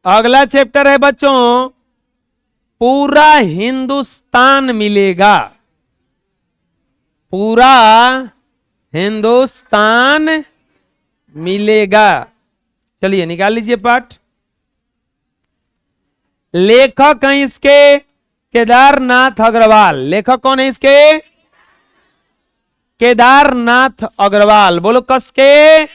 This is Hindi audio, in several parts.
अगला चैप्टर है बच्चों, पूरा हिंदुस्तान मिलेगा। पूरा हिंदुस्तान मिलेगा। चलिए निकाल लीजिए पाठ। लेखक हैं इसके केदारनाथ अग्रवाल। लेखक कौन है इसके? केदारनाथ अग्रवाल। बोलो कस के।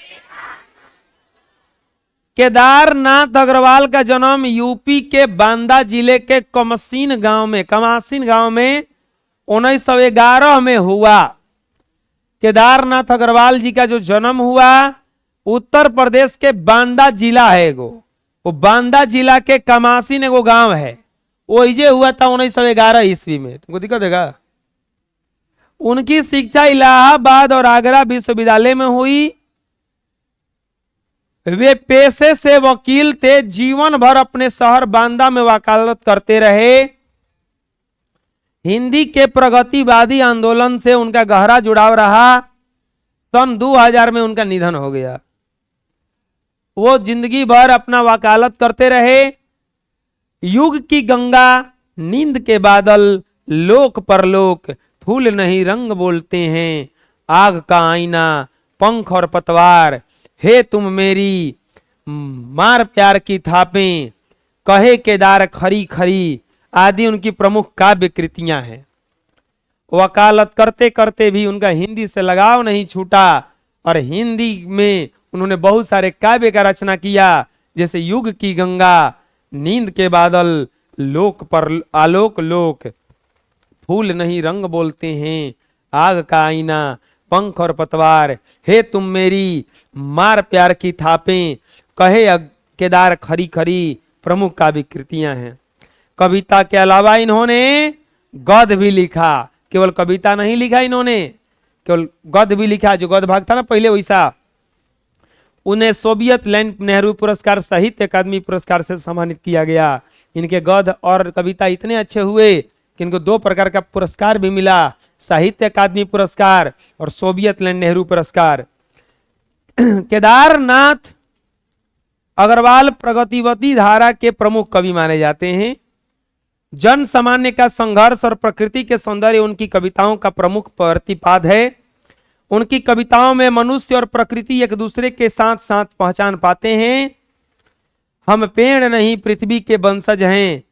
केदारनाथ अग्रवाल का जन्म यूपी के बांदा जिले के कमासीन गांव में 1911 में हुआ। केदारनाथ अग्रवाल जी का जो जन्म हुआ उत्तर प्रदेश के बांदा जिला है वो बांदा जिला के कमासीन एगो गांव है, वो इजे हुआ था 1911 ईस्वी में। तुमको दिक्कत देगा? उनकी शिक्षा इलाहाबाद और आगरा विश्वविद्यालय में हुई। वे पेशे से वकील थे। जीवन भर अपने शहर बांदा में वकालत करते रहे। हिंदी के प्रगतिवादी आंदोलन से उनका गहरा जुड़ाव रहा। सन 2000 में उनका निधन हो गया। वो जिंदगी भर अपना वकालत करते रहे। युग की गंगा, नींद के बादल, लोक परलोक, फूल नहीं रंग बोलते हैं, आग का आईना, पंख और पतवार, हे तुम मेरी, मार प्यार की थापें, कहे केदार खरी खरी आदि उनकी प्रमुख काव्य कृतियां हैं। वकालत करते करते भी उनका हिंदी से लगाव नहीं छूटा और हिंदी में उन्होंने बहुत सारे काव्य का रचना किया, जैसे युग की गंगा, नींद के बादल, लोक पर आलोक लोक, फूल नहीं रंग बोलते हैं, आग का आईना, पंख और पतवार, हे तुम मेरी, मार प्यार की थापें, कहे केदार खरी खरी प्रमुख काव्य कृतियां हैं। कविता के अलावा इन्होंने गद्य भी लिखा। केवल कविता नहीं लिखा इन्होंने, केवल गद्य भी लिखा। जो गद्य भाग था ना पहले वैसा। उन्हें सोवियत लैंड नेहरू पुरस्कार, साहित्य अकादमी पुरस्कार से सम्मानित किया गया। इनके गद्य और कविता इतने अच्छे हुए कि इनको 2 प्रकार का पुरस्कार भी मिला, साहित्य अकादमी पुरस्कार और सोवियत लैंड नेहरू पुरस्कार। केदारनाथ अग्रवाल प्रगतिवादी धारा के प्रमुख कवि माने जाते हैं। जन सामान्य का संघर्ष और प्रकृति के सौंदर्य उनकी कविताओं का प्रमुख प्रतिपाद है। उनकी कविताओं में मनुष्य और प्रकृति एक दूसरे के साथ साथ पहचान पाते हैं। हम पेड़ नहीं पृथ्वी के वंशज हैं,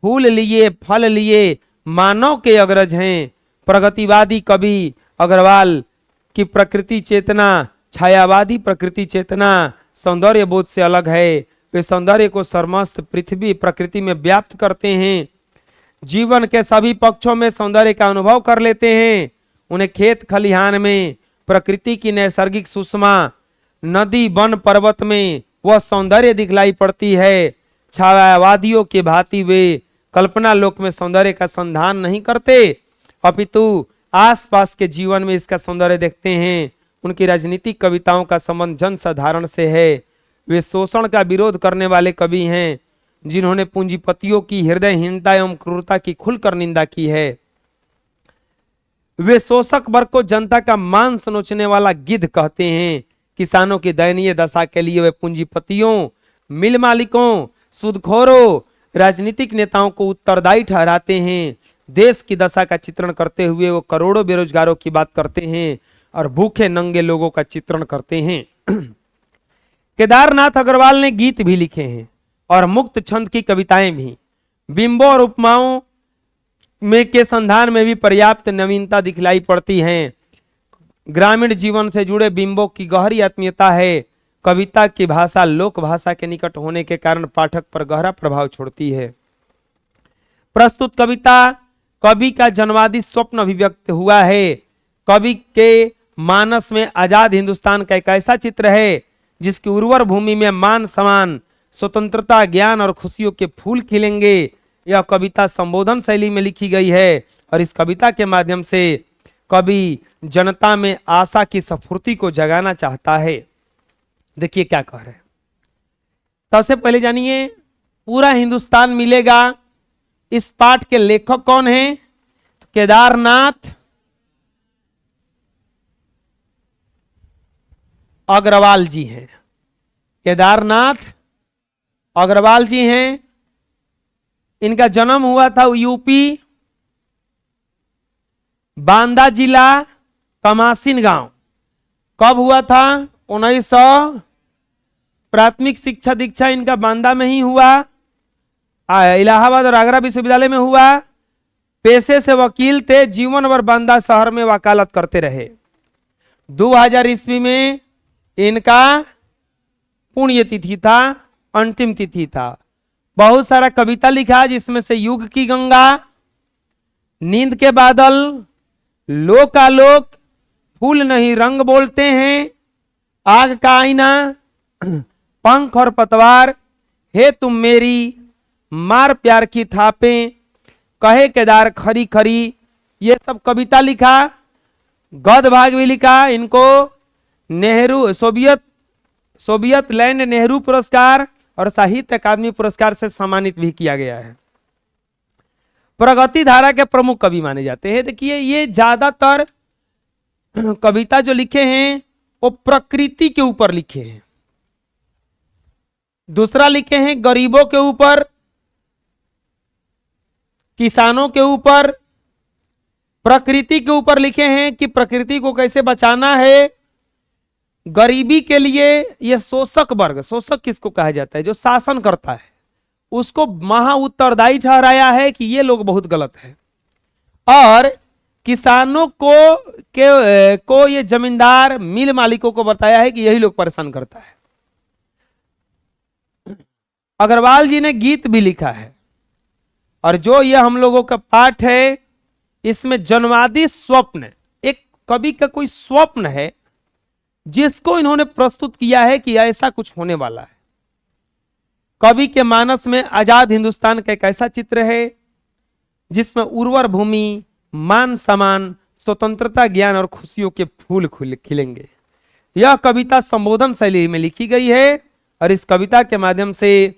फूल लिए फल लिए मानव के अग्रज हैं। प्रगतिवादी कवि अग्रवाल की प्रकृति चेतना, छायावादी प्रकृति चेतना सौंदर्य बोध से अलग है। वे सौंदर्य को सर्वस्व पृथ्वी प्रकृति में व्याप्त करते हैं। जीवन के सभी पक्षों में सौंदर्य का अनुभव कर लेते हैं। उन्हें खेत खलिहान में प्रकृति की नैसर्गिक सुषमा, नदी वन पर्वत में वह सौंदर्य दिखलाई पड़ती है। छायावादियों के भांति वे कल्पना लोक में सौंदर्य का संधान नहीं करते, अपितु आसपास के जीवन में इसका सौंदर्य देखते हैं। उनकी राजनीतिक कविताओं का संबंध जन साधारण से है। वे शोषण का विरोध करने वाले कवि हैं, जिन्होंने पूंजीपतियों की हृदयहीनता एवं क्रूरता की खुलकर निंदा की है। वे शोषक वर्ग को जनता का मांस नोचने वाला गिद्ध कहते हैं। किसानों की दयनीय दशा के लिए वे पूंजीपतियों, मिल मालिकों, सूदखोरों, राजनीतिक नेताओं को उत्तरदायी ठहराते हैं। देश की दशा का चित्रण करते हुए वो करोड़ों बेरोजगारों की बात करते हैं और भूखे नंगे लोगों का चित्रण करते हैं। केदारनाथ अग्रवाल ने गीत भी लिखे हैं और मुक्त छंद की कविताएं भी। बिंबों और उपमाओं में के संधान में भी पर्याप्त नवीनता दिखलाई पड़ती है। ग्रामीण जीवन से जुड़े बिंबों की गहरी आत्मीयता है। कविता की भाषा लोक भाषा के निकट होने के कारण पाठक पर गहरा प्रभाव छोड़ती है। प्रस्तुत कविता कवि का जन्मवादी स्वप्न अभिव्यक्त हुआ है। कवि के मानस में आजाद हिंदुस्तान का एक ऐसा चित्र है जिसकी उर्वर भूमि में मान सम्मान, स्वतंत्रता, ज्ञान और खुशियों के फूल खिलेंगे। यह कविता संबोधन शैली में लिखी गई है और इस कविता के माध्यम से कवि जनता में आशा की स्फूर्ति को जगाना चाहता है। देखिए क्या कह रहे हैं। सबसे पहले जानिए पूरा हिंदुस्तान मिलेगा। इस पाठ के लेखक कौन हैं? तो केदारनाथ अग्रवाल जी हैं। केदारनाथ अग्रवाल जी हैं। इनका जन्म हुआ था यूपी बांदा जिला कमासिन गांव। कब हुआ था? 1900। प्राथमिक शिक्षा दीक्षा इनका बांदा में ही हुआ, इलाहाबाद और आगरा विश्वविद्यालय में हुआ। पेशे से वकील थे, जीवन भर बांदा शहर में वकालत करते रहे। 2000 ईस्वी में इनका पुण्यतिथि था, अंतिम तिथि था। बहुत सारा कविता लिखा जिसमें से युग की गंगा, नींद के बादल, लोकालोक, फूल नहीं रंग बोलते हैं, आग का आईना, पंख और पतवार, हे तुम मेरी, मार प्यार की थापें, कहे केदार खरी खरी, ये सब कविता लिखा। गद्य भाग भी लिखा। इनको नेहरू सोवियत लैंड नेहरू पुरस्कार और साहित्य अकादमी पुरस्कार से सम्मानित भी किया गया है। प्रगति धारा के प्रमुख कवि माने जाते हैं। देखिए ये ज्यादातर कविता जो लिखे हैं वो प्रकृति के ऊपर लिखे हैं। दूसरा लिखे हैं गरीबों के ऊपर, किसानों के ऊपर, प्रकृति के ऊपर लिखे हैं कि प्रकृति को कैसे बचाना है। गरीबी के लिए यह शोषक वर्ग, शोषक किसको कहा जाता है? जो शासन करता है, उसको महा उत्तरदायी ठहराया है कि ये लोग बहुत गलत है। और किसानों को ये जमींदार मिल मालिकों को बताया है कि यही लोग परेशान करता है। अग्रवाल जी ने गीत भी लिखा है। और जो ये हम लोगों का पाठ है इसमें जन्मवादी स्वप्न, एक कवि का कोई स्वप्न है जिसको इन्होंने प्रस्तुत किया है कि ऐसा कुछ होने वाला है। कवि के मानस में आजाद हिंदुस्तान का एक ऐसा चित्र है जिसमें उर्वर भूमि, मान सम्मान, स्वतंत्रता, ज्ञान और खुशियों के फूल खिलेंगे। यह कविता संबोधन शैली में लिखी गई है और इस कविता के माध्यम से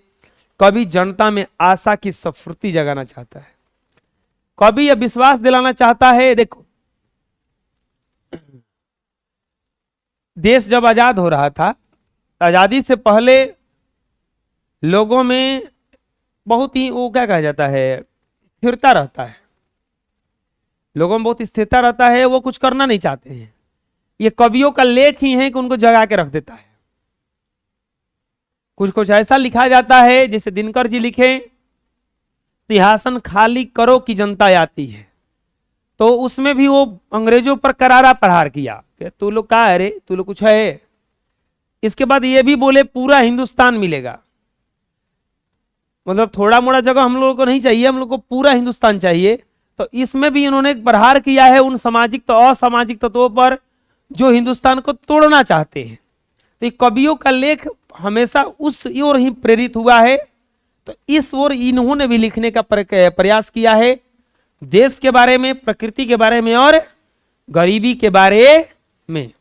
कवि जनता में आशा की स्फूर्ति जगाना चाहता है। कवि यह विश्वास दिलाना चाहता है, देखो देश जब आजाद हो रहा था, आजादी से पहले लोगों में बहुत ही वो क्या कहा जाता है, स्थिरता रहता है। लोगों में बहुत स्थिरता रहता है, वो कुछ करना नहीं चाहते हैं। ये कवियों का लेख ही है कि उनको जगा के रख देता है। कुछ कुछ ऐसा लिखा जाता है जैसे दिनकर जी लिखे, सिंहासन खाली करो कि जनता आती है। तो उसमें भी वो अंग्रेजों पर करारा प्रहार किया कि तू लोग क्या है रे, तू लोग कुछ है। इसके बाद ये भी बोले पूरा हिंदुस्तान मिलेगा, मतलब थोड़ा मोड़ा जगह हम लोगों को नहीं चाहिए, हम लोग को पूरा हिंदुस्तान चाहिए। तो इसमें भी इन्होंने प्रहार किया है उन सामाजिक तो असामाजिक तत्वों पर जो हिंदुस्तान को तोड़ना चाहते हैं। तो ये कवियों का लेख हमेशा उस ओर ही प्रेरित हुआ है। तो इस ओर इन्होंने भी लिखने का प्रयास किया है, देश के बारे में, प्रकृति के बारे में और गरीबी के बारे में।